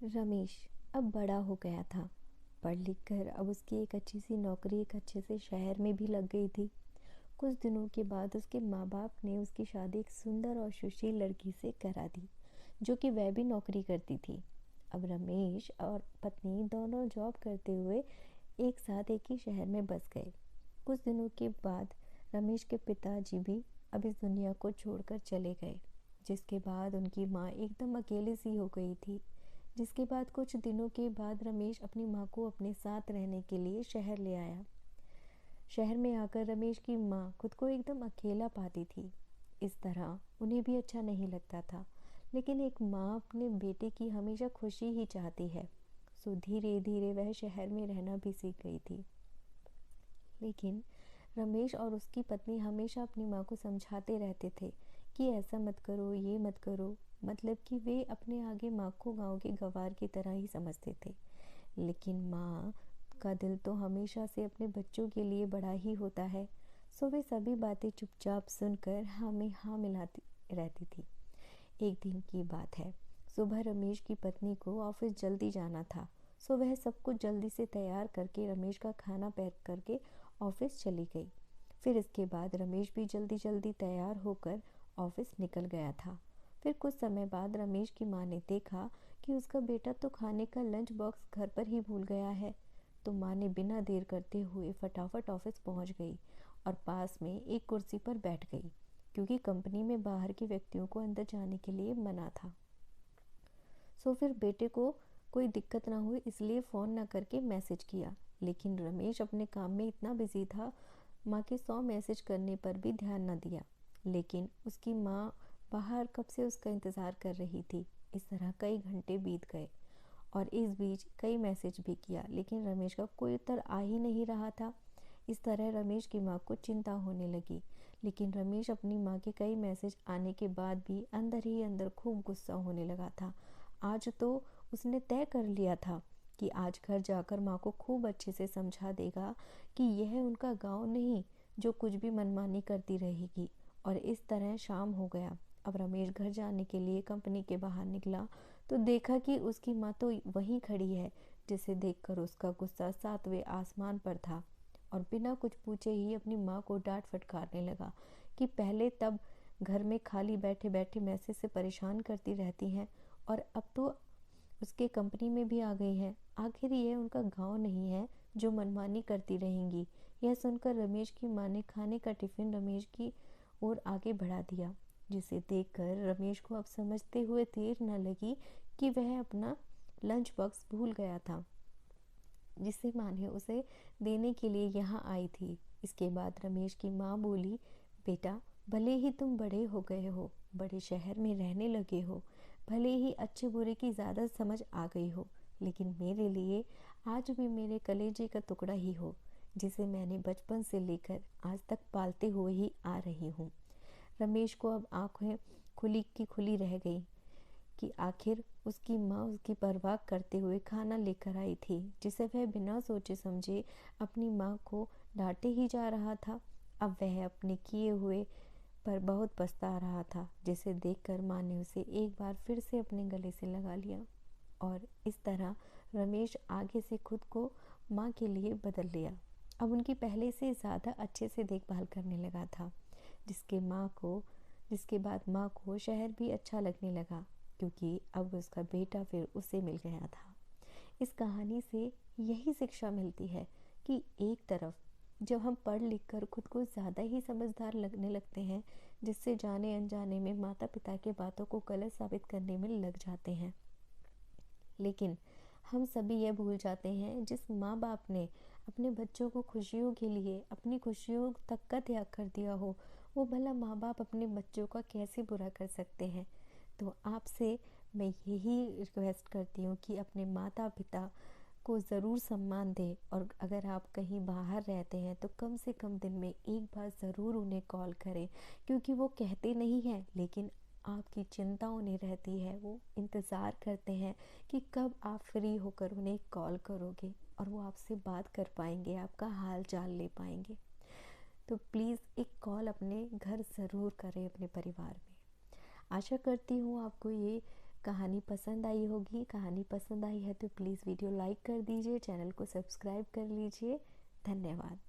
रमेश अब बड़ा हो गया था। पढ़ लिख कर अब उसकी एक अच्छी सी नौकरी एक अच्छे से शहर में भी लग गई थी। कुछ दिनों के बाद उसके माँ बाप ने उसकी शादी एक सुंदर और सुशील लड़की से करा दी, जो कि वह भी नौकरी करती थी। अब रमेश और पत्नी दोनों जॉब करते हुए एक साथ एक ही शहर में बस गए। कुछ दिनों के बाद रमेश के पिताजी भी अब इस दुनिया को छोड़कर चले गए, जिसके बाद उनकी माँ एकदम अकेली सी हो गई थी। जिसके बाद कुछ दिनों के बाद रमेश अपनी माँ को अपने साथ रहने के लिए शहर ले आया। शहर में आकर रमेश की माँ खुद को एकदम अकेला पाती थी। इस तरह उन्हें भी अच्छा नहीं लगता था, लेकिन एक माँ अपने बेटे की हमेशा खुशी ही चाहती है। सो धीरे धीरे वह शहर में रहना भी सीख गई थी। लेकिन रमेश और उसकी पत्नी हमेशा अपनी माँ को समझाते रहते थे कि ऐसा मत करो, ये मत करो। मतलब कि वे अपने आगे माँ को गांव के गंवार की तरह ही समझते थे। लेकिन माँ का दिल तो हमेशा से अपने बच्चों के लिए बड़ा ही होता है। सो वे सभी बातें चुपचाप सुनकर हाँ में हाँ मिलाती रहती थी। एक दिन की बात है। सुबह रमेश की पत्नी को ऑफिस जल्दी जाना था। सो वह सब कुछ जल्दी से तैयार करके रमेश का खाना पैक करके ऑफिस चली गई। फिर इसके बाद रमेश भी जल्दी जल्दी तैयार होकर ऑफिस निकल गया था। फिर कुछ समय बाद रमेश की माँ ने देखा कि उसका बेटा तो खाने का लंच बॉक्स घर पर ही भूल गया है। तो माँ ने बिना देर करते हुए फटाफट ऑफिस पहुंच गई और पास में एक कुर्सी पर बैठ गई, क्योंकि कंपनी में बाहर के व्यक्तियों को अंदर जाने के लिए मना था। सो फिर बेटे को कोई दिक्कत ना हो इसलिए फ़ोन ना करके मैसेज किया। लेकिन रमेश अपने काम में इतना बिजी था, माँ के 100 मैसेज करने पर भी ध्यान ना दिया। लेकिन उसकी माँ बाहर कब से उसका इंतज़ार कर रही थी। इस तरह कई घंटे बीत गए और इस बीच कई मैसेज भी किया, लेकिन रमेश का कोई उत्तर आ ही नहीं रहा था। इस तरह रमेश की माँ को चिंता होने लगी। लेकिन रमेश अपनी माँ के कई मैसेज आने के बाद भी अंदर ही अंदर खूब गुस्सा होने लगा था। आज तो उसने तय कर लिया था कि आज घर जाकर माँ को खूब अच्छे से समझा देगा कि यह उनका गांव नहीं जो कुछ भी मनमानी करती रहेगी। और इस तरह शाम हो गया। अब रमेश घर जाने के लिए कंपनी के बाहर निकला तो देखा कि उसकी माँ तो वहीं खड़ी है, जिसे देखकर उसका गुस्सा 7वें आसमान पर था और बिना कुछ पूछे ही अपनी माँ को डांट फटकारने लगा कि पहले तब घर में खाली बैठे बैठे मैसेज से परेशान करती रहती हैं और अब तो उसके कंपनी में भी आ गई हैं। आखिर ये उनका गांव नहीं है जो मनमानी करती रहेंगी। यह सुनकर रमेश की माँ ने खाने का टिफिन रमेश की ओर आगे बढ़ा दिया, जिसे देखकर रमेश को अब समझते हुए देर न लगी कि वह अपना लंच बॉक्स भूल गया था, जिसे माँ ने उसे देने के लिए यहाँ आई थी। इसके बाद रमेश की माँ बोली, बेटा, भले ही तुम बड़े हो गए हो, बड़े शहर में रहने लगे हो, भले ही अच्छे बुरे की ज़्यादा समझ आ गई हो, लेकिन मेरे लिए आज भी मेरे कलेजे का टुकड़ा ही हो, जिसे मैंने बचपन से लेकर आज तक पालते हुए ही आ रही हूँ। रमेश को अब आंखें खुली की खुली रह गई कि आखिर उसकी माँ उसकी परवाह करते हुए खाना लेकर आई थी, जिसे वह बिना सोचे समझे अपनी माँ को डांटे ही जा रहा था। अब वह अपने किए हुए पर बहुत पछता रहा था, जिसे देखकर माँ ने उसे एक बार फिर से अपने गले से लगा लिया। और इस तरह रमेश आगे से खुद को माँ के लिए बदल लिया। अब उनकी पहले से ज़्यादा अच्छे से देखभाल करने लगा था, जिसके माँ को जिसके बाद माँ को शहर भी अच्छा लगने लगा, क्योंकि अब उसका बेटा फिर उसे मिल गया था। इस कहानी से यही शिक्षा मिलती है कि एक तरफ जब हम पढ़ लिख कर खुद को ज़्यादा ही समझदार लगने लगते हैं, जिससे जाने अनजाने में माता पिता की बातों को गलत साबित करने में लग जाते हैं, लेकिन हम सभी ये भूल जाते हैं जिस माँ बाप ने अपने बच्चों को खुशियों के लिए अपनी खुशियों तक का त्याग कर दिया हो, वो भला माँ बाप अपने बच्चों का कैसे बुरा कर सकते हैं। तो आपसे मैं यही रिक्वेस्ट करती हूँ कि अपने माता पिता को ज़रूर सम्मान दें, और अगर आप कहीं बाहर रहते हैं तो कम से कम दिन में एक बार ज़रूर उन्हें कॉल करें, क्योंकि वो कहते नहीं हैं लेकिन आपकी चिंता उन्हें रहती है। वो इंतज़ार करते हैं कि कब आप फ्री होकर उन्हें कॉल करोगे और वो आपसे बात कर पाएंगे, आपका हाल चाल ले पाएंगे। तो प्लीज़ एक कॉल अपने घर ज़रूर करें अपने परिवार में। आशा करती हूँ आपको ये कहानी पसंद आई होगी। कहानी पसंद आई है तो प्लीज़ वीडियो लाइक कर दीजिए, चैनल को सब्सक्राइब कर लीजिए। धन्यवाद।